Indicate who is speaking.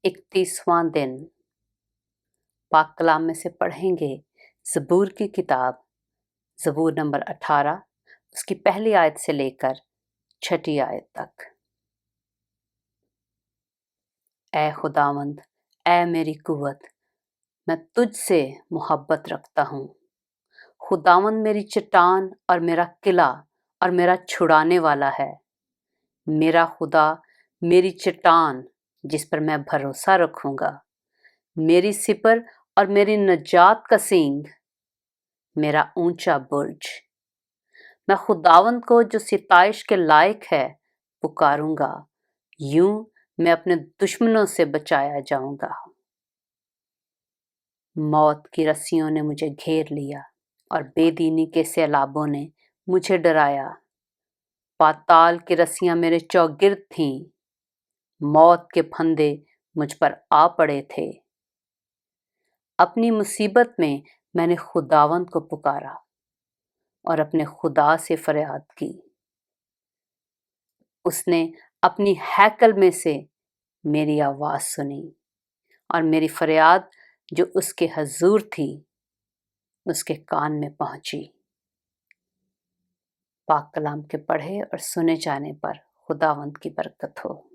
Speaker 1: 31वां दिन पाक कलाम में से पढ़ेंगे ज़बूर की किताब, ज़बूर नंबर 18, उसकी पहली आयत से लेकर 6ठी आयत तक। ऐ खुदावंद, ऐ मेरी कुव्वत, मैं तुझसे मोहब्बत रखता हूँ। खुदावंद मेरी चट्टान और मेरा किला और मेरा छुड़ाने वाला है। मेरा खुदा मेरी चट्टान जिस पर मैं भरोसा रखूँगा, मेरी सिपर और मेरी नजात का सींग, मेरा ऊंचा बुर्ज। मैं खुदावंद को जो सिताइश के लायक है पुकारूंगा, यूं मैं अपने दुश्मनों से बचाया जाऊंगा। मौत की रस्सियों ने मुझे घेर लिया और बेदीनी के सैलाबों ने मुझे डराया। पाताल की रस्सियां मेरे चौगिर्द थीं, मौत के फंदे मुझ पर आ पड़े थे। अपनी मुसीबत में मैंने खुदावंद को पुकारा और अपने खुदा से फरियाद की। उसने अपनी हैकल में से मेरी आवाज़ सुनी और मेरी फरियाद जो उसके हजूर थी उसके कान में पहुंची। पाक कलाम के पढ़े और सुने जाने पर खुदावंद की बरकत हो।